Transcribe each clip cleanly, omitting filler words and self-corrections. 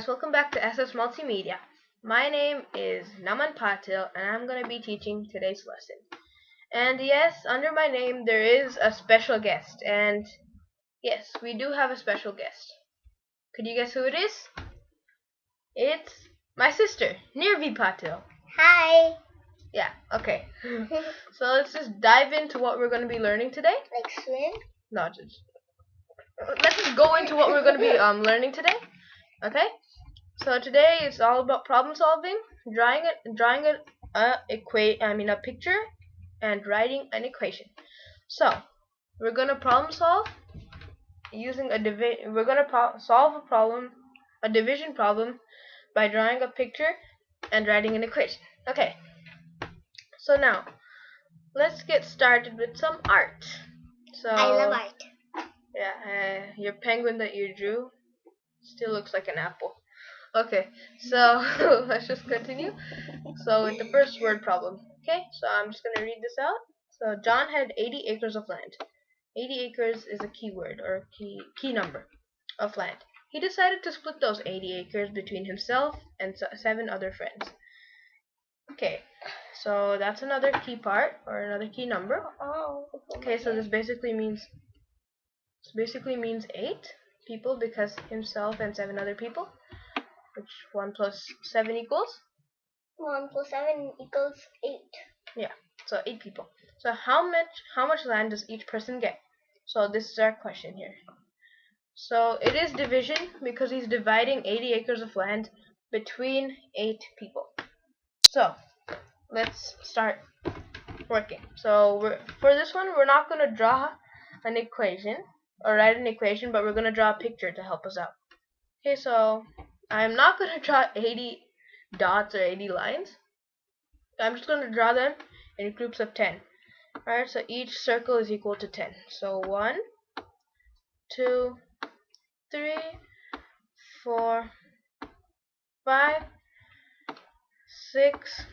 guys, welcome back to SS Multimedia. My name is Naman Patil and I'm going to be teaching today's lesson. And yes, under my name there is a special guest, and yes, we do have a special guest. Could you guess who it is? It's my sister, Nirvi Patil. Hi. Yeah, okay. So let's just dive into what we're going to be learning today. Like swim? No, let's just go into what we're going to be learning today. Okay? So today it's all about problem solving, drawing a picture, and writing an equation. So we're gonna problem solve using solve a division problem, by drawing a picture and writing an equation. Okay. So now let's get started with some art. So I love art. Yeah, your penguin that you drew still looks like an apple. Okay, so let's just continue. So with the first word problem. Okay, so I'm just gonna read this out. So John had 80 acres of land. 80 acres is a keyword or key number of land. He decided to split those 80 acres between himself and 7 other friends. Okay, so that's another key part or another key number. Okay, so this basically means 8 people because himself and 7 other people. Which 1 plus 7 equals? 1 plus 7 equals 8. Yeah, so 8 people. So how much land does each person get? So this is our question here. So it is division because he's dividing 80 acres of land between 8 people. So let's start working. So for this one, we're not going to draw an equation or write an equation, but we're going to draw a picture to help us out. Okay, so I'm not going to draw 80 dots or 80 lines. I'm just going to draw them in groups of 10. Alright, so each circle is equal to 10. So 1, 2, 3, 4, 5, 6,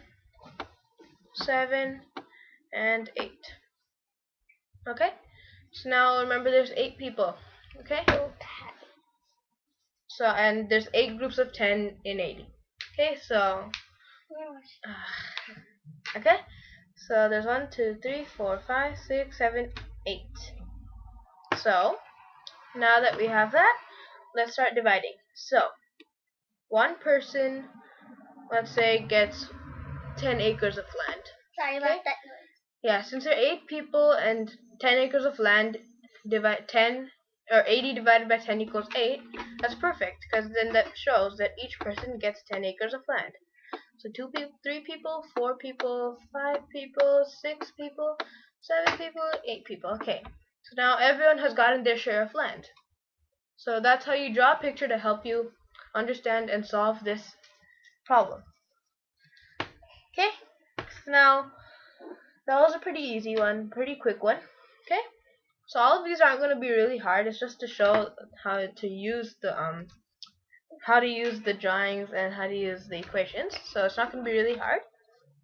7, and 8. Okay? So now remember there's 8 people. Okay? So, and there's 8 groups of 10 in 80. Okay, so okay, so there's 1, 2, 3, 4, 5, 6, 7, 8. So now that we have that, let's start dividing. So one person, let's say, gets 10 acres of land. Sorry about that noise. Yeah, since there are 8 people and 10 acres of land, divide 10 or 80 divided by 10 equals 8. That's perfect, because then that shows that each person gets 10 acres of land. So 2 people, 3 people, 4 people, 5 people, 6 people, 7 people, 8 people. Okay, so now everyone has gotten their share of land. So that's how you draw a picture to help you understand and solve this problem. Okay, so now that was a pretty easy one, pretty quick one. Okay, so all of these aren't going to be really hard. It's just to show how to use the drawings and how to use the equations. So it's not going to be really hard,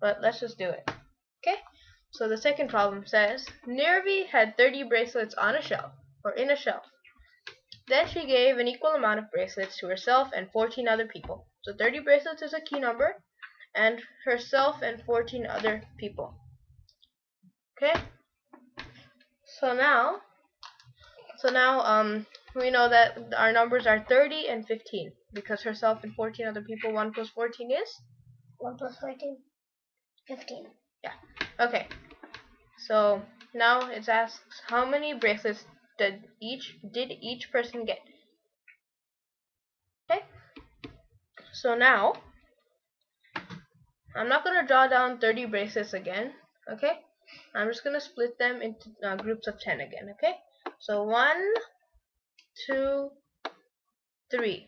but let's just do it. Okay, so the second problem says Nirvi had 30 bracelets on a shelf or in a shelf. Then she gave an equal amount of bracelets to herself and 14 other people. So 30 bracelets is a key number, and herself and 14 other people. Okay, so now we know that our numbers are 30 and 15 because herself and 14 other people. 1 plus 14 is 1 plus 14, 15. Yeah. Okay. So now it asks how many bracelets did each person get. Okay. So now I'm not gonna draw down 30 bracelets again. Okay. I'm just gonna split them into groups of 10 again. Okay. So 1, 2, 3.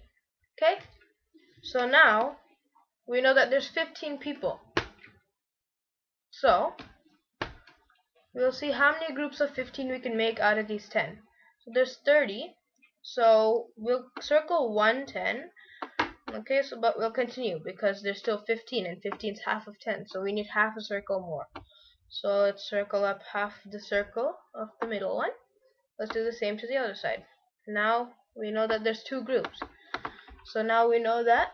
Okay. So now we know that there's 15 people. So we'll see how many groups of 15 we can make out of these 10. So there's 30. So we'll circle 1 10. Okay, so but we'll continue because there's still 15 and 15 is half of 10. So we need half a circle more. So let's circle up half the circle of the middle one. Let's do the same to the other side. Now we know that there's 2 groups. So now we know that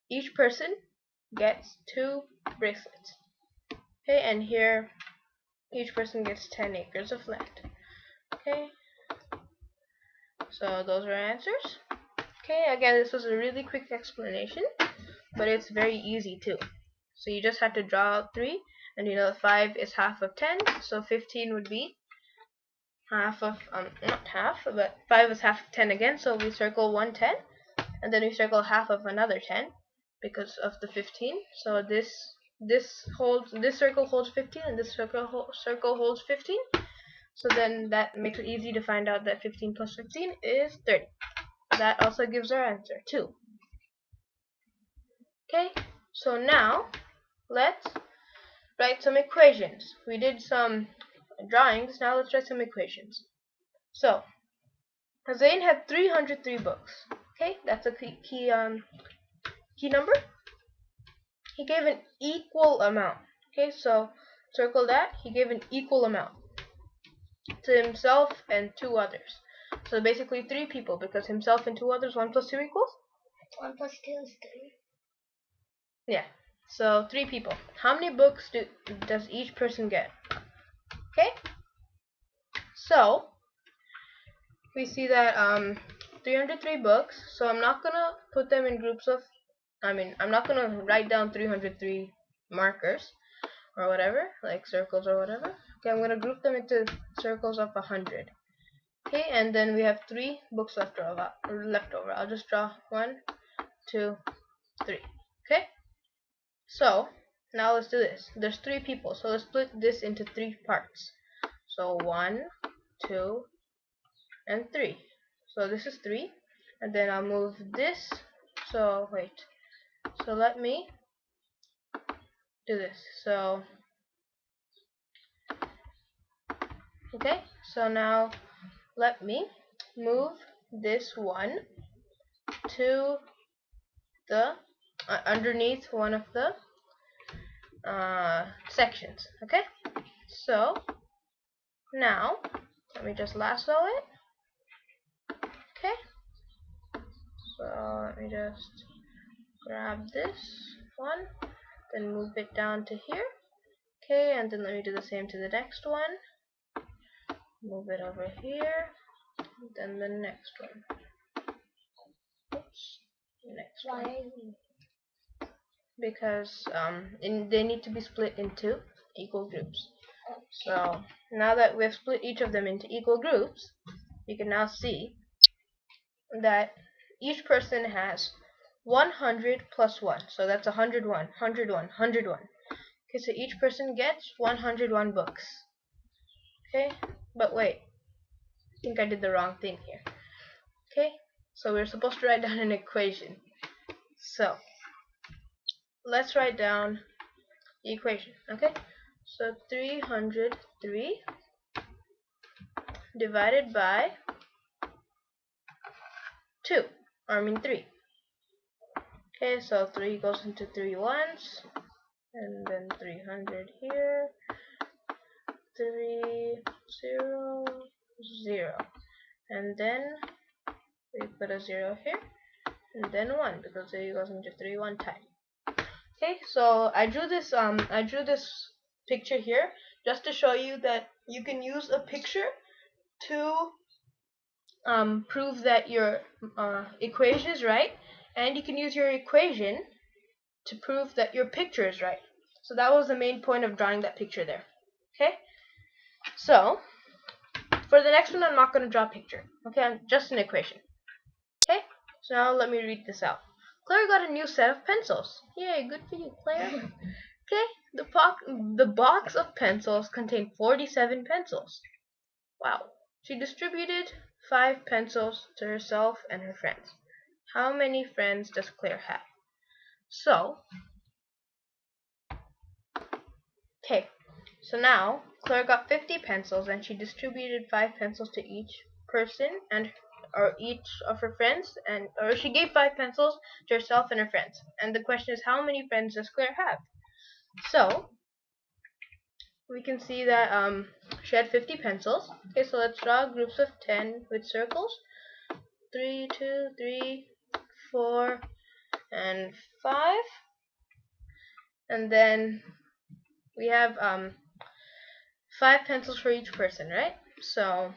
each person gets 2 bracelets. Okay, and here each person gets 10 acres of land. Okay, so those are our answers. Okay, again, this was a really quick explanation, but it's very easy too. So you just have to draw out 3, and you know 5 is half of 10, so 15 would be half of, not half, but 5 is half of 10 again, so we circle one 10, and then we circle half of another 10 because of the 15. So this circle holds 15, and this circle holds 15. So then that makes it easy to find out that 15 plus 15 is 30. That also gives our answer 2. Okay, so now let's write some equations. We did some drawings, now let's write some equations. So Zane had 303 books. Okay, that's a key number. He gave an equal amount. Okay, so circle that. He gave an equal amount to himself and 2 others. So basically 3 people, because himself and 2 others, 1 plus 2 equals? 1 plus 2 is 3. Yeah. So 3 people. How many books does each person get? Okay. So we see that 303 books. So I'm not gonna put them in groups of. I'm not gonna write down 303 markers or whatever, like circles or whatever. Okay, I'm gonna group them into circles of 100. Okay, and then we have 3 books left over. I'll just draw 1, 2, 3. Okay. So now let's do this. There's 3 people, so let's split this into 3 parts. So 1, 2, and 3. So this is 3, and then I'll move this. So wait. So let me do this. So okay. So now let me move this one to the underneath one of the sections. Okay. So now let me just lasso it. Okay. So let me just grab this one, then move it down to here. Okay, and then let me do the same to the next one. Move it over here, then the next one. Oops, next one. Why? Because they need to be split into equal groups. So now that we've split each of them into equal groups, you can now see that each person has 100 plus 1. So that's 101, 101, 101. Okay, so each person gets 101 books. Okay, but wait, I think I did the wrong thing here. Okay, so we're supposed to write down an equation. So let's write down the equation. Okay, so 303 divided by 2, or I mean 3. Okay, so 3 goes into 3 once, and then 300 here, 3, 0, 0, and then we put a 0 here, and then 1, because 3 goes into 3 one time. Okay, so I drew this picture here just to show you that you can use a picture to prove that your equation is right, and you can use your equation to prove that your picture is right. So that was the main point of drawing that picture there. Okay, so for the next one, I'm not going to draw a picture. Okay, just an equation. Okay, so now let me read this out. Claire got a new set of pencils. Yay, good for you, Claire. Okay, the box of pencils contained 47 pencils. Wow. She distributed 5 pencils to herself and her friends. How many friends does Claire have? So, okay, so now Claire got 50 pencils and she distributed 5 pencils to each person or each of her friends, or she gave 5 pencils to herself and her friends. And the question is, how many friends does Claire have? So we can see that she had 50 pencils. Okay, so let's draw groups of 10 with circles. 3, 2, 3, 4, and 5. And then we have 5 pencils for each person, right? So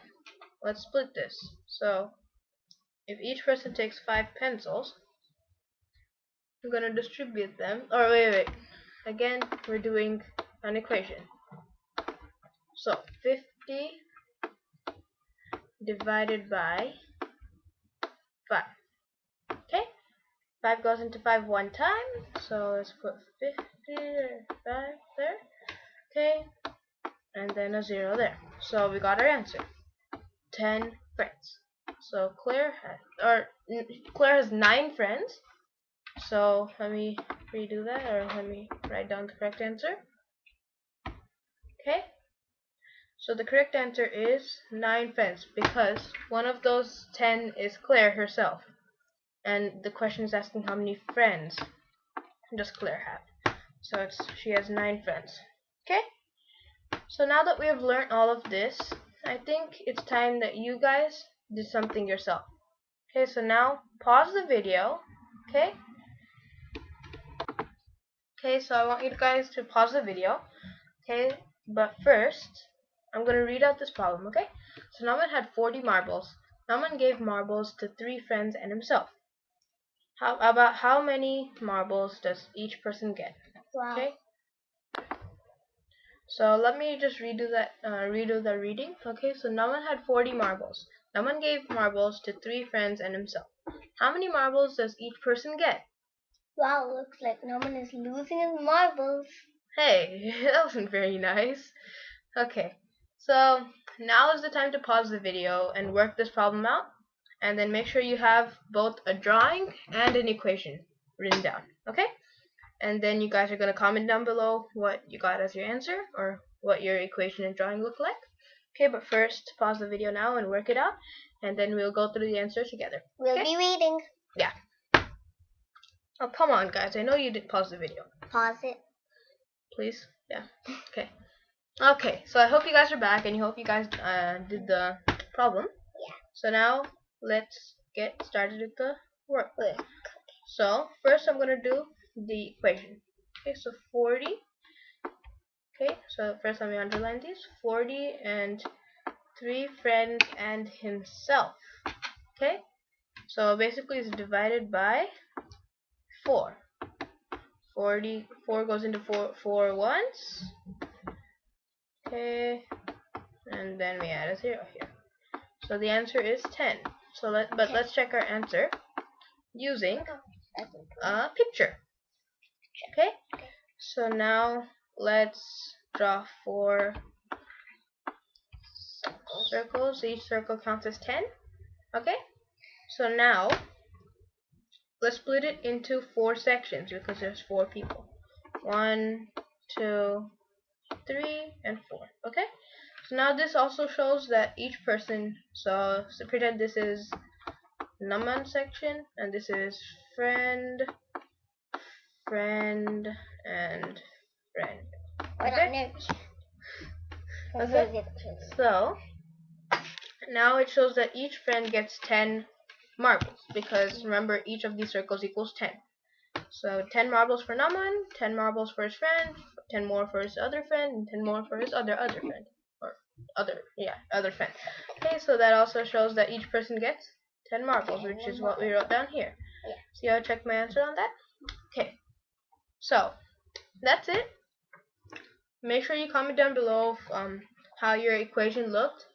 let's split this. So if each person takes 5 pencils, I'm gonna distribute them. Or wait. Again, we're doing an equation. So 50 divided by 5. Okay? 5 goes into 5 one time. So let's put 50 or 5 there. Okay? And then a 0 there. So we got our answer. 10 friends. So Claire has 9 friends. So let me redo that, or let me write down the correct answer. Okay? So the correct answer is 9 friends, because one of those 10 is Claire herself. And the question is asking how many friends does Claire have. So she has 9 friends. Okay? So now that we have learned all of this, I think it's time that you guys do something yourself. Okay, so now pause the video. Okay? Okay, so I want you guys to pause the video. Okay, but first, I'm going to read out this problem, okay? So Nauman had 40 marbles. Nauman gave marbles to 3 friends and himself. About how many marbles does each person get? Wow. Okay? So let me just redo the reading. Okay, so Nauman had 40 marbles. Nauman gave marbles to 3 friends and himself. How many marbles does each person get? Wow, looks like Norman is losing his marbles. Hey, that wasn't very nice. Okay, so now is the time to pause the video and work this problem out, and then make sure you have both a drawing and an equation written down, okay? And then you guys are going to comment down below what you got as your answer, or what your equation and drawing look like. Okay, but first, pause the video now and work it out, and then we'll go through the answer together. We'll Okay? be reading. Yeah. Oh, come on, guys. I know you did pause the video. Pause it. Please? Yeah. Okay. Okay, so I hope you guys are back, and I hope you guys did the problem. Yeah. So now let's get started with the work. So first I'm gonna do the equation. Okay, so 40. Okay, so first let me underline these. 40 and 3 friends and himself. Okay, so basically it's divided by 4. 4 goes into 4 once. Okay, and then we add a 0 here. So the answer is 10. So let's check our answer using a picture. Okay? So now let's draw 4 circles. Each circle counts as 10. Okay? So now let's split it into 4 sections, because there's 4 people. 1, 2, 3, and 4. Okay? So now this also shows that each person, so pretend this is Naman section, and this is friend, and friend. Okay? Okay. So now it shows that each friend gets 10 marbles, because remember, each of these circles equals 10. So 10 marbles for Naman, 10 marbles for his friend, 10 more for his other friend, and 10 more for his other friend, or other friend. Okay, so that also shows that each person gets 10 marbles, which is what we wrote down here. See how I checked my answer on that? Okay, so that's it. Make sure you comment down below how your equation looked,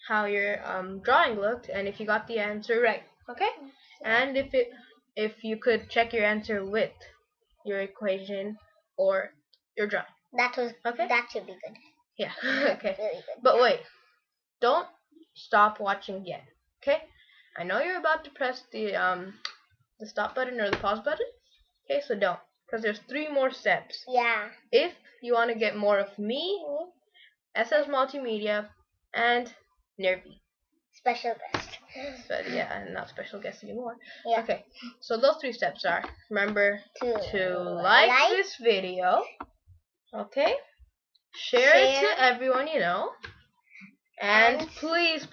how your drawing looked, and if you got the answer right. Okay? And if you could check your answer with your equation or your drawing. That should be good. Yeah. Okay. Really good. But wait, don't stop watching yet. Okay? I know you're about to press the stop button or the pause button. Okay, so don't, because there's 3 more steps. Yeah. If you want to get more of me, SS Multimedia, and Nervy. Special guest. But yeah, not special guest anymore. Yeah. Okay, so those 3 steps are: remember to like this video. Okay, share it to everyone you know, and please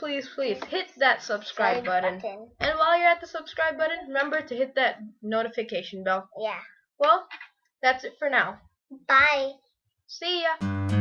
hit that subscribe button. And while while you're at the subscribe button, remember to hit that notification bell. Yeah. Well, that's it for now. Bye. See ya!